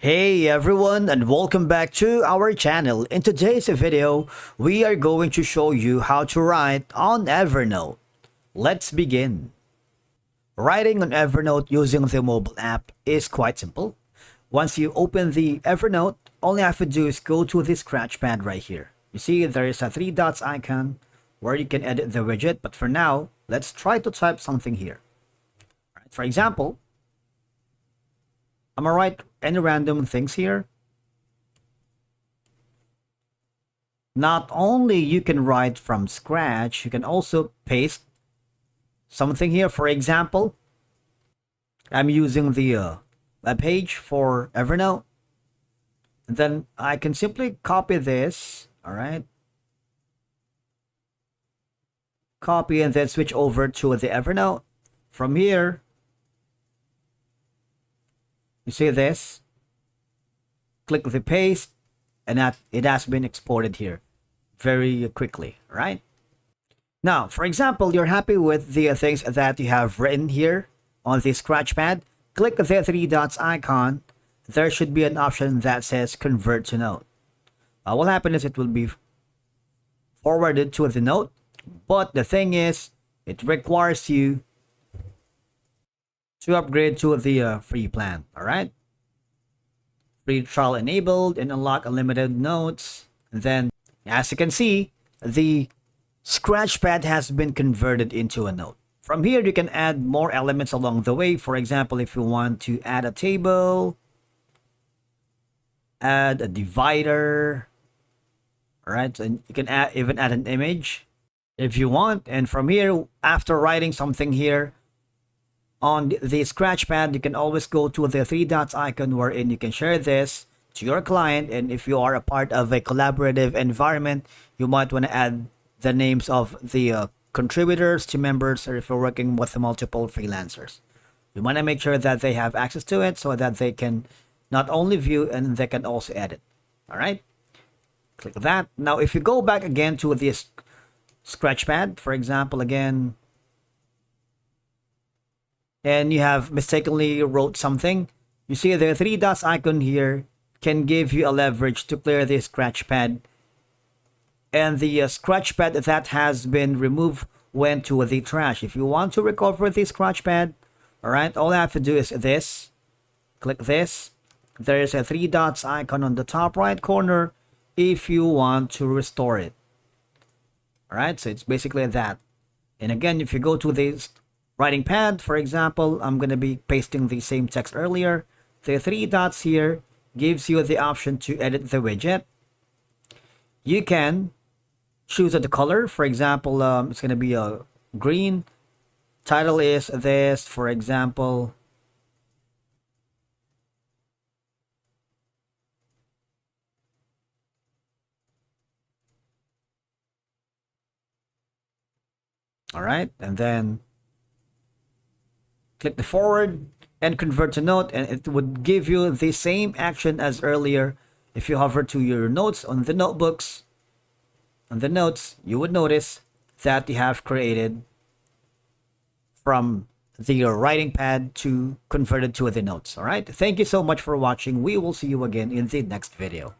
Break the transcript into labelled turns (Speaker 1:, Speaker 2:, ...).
Speaker 1: Hey everyone, and welcome back to our channel. In today's video, we are going to show you how to write on Evernote. Let's begin. Writing on Evernote using the mobile app is quite simple. Once you open the Evernote, all you have to do is go to the scratch pad right here. You see there is a three dots icon where you can edit the widget, but for now, let's try to type something here. For example, I'm gonna write any random things here. Not only you can write from scratch, you can also paste something here. For example, I'm using the web page for Evernote. And then I can simply copy this, all right? Copy and then switch over to the Evernote. From here, you see this? Click the paste, and that it has been exported here very quickly, right? Now, for example, you're happy with the things that you have written here on the scratch pad. Click the three dots icon. There should be an option that says convert to note. What will happen is it will be forwarded to the note, but the thing is, it requires you to upgrade to the free plan, all right? Free trial enabled and unlock unlimited notes. And then, as you can see, the Scratchpad has been converted into a note. From here, you can add more elements along the way. For example, if you want to add a table, add a divider, all right? And you can even add an image if you want. And from here, after writing something here, on the Scratchpad, you can always go to the three dots icon wherein you can share this to your client. And if you are a part of a collaborative environment, you might want to add the names of the contributors, team members, or if you're working with multiple freelancers. You want to make sure that they have access to it so that they can not only view and they can also edit. All right, click that. Now, if you go back again to this Scratchpad, for example, again, and you have mistakenly wrote something, you see the three dots icon here can give you a leverage to clear the scratch pad, and the scratch pad that has been removed went to the trash. If you want to recover the scratch pad, all right, all I have to do is this, click this. There's a three dots icon on the top right corner if you want to restore it. All right, so it's basically that. And again, if you go to this writing pad, for example, I'm going to be pasting the same text earlier. The three dots here gives you the option to edit the widget. You can choose the color. For example, it's going to be a green. Title is this, for example. All right, and then click the forward and convert to note, and it would give you the same action as earlier. If you hover to your notes on the notebooks, on the notes, you would notice that you have created from the writing pad to convert it to the notes. All right, thank you so much for watching. We will see you again in the next video.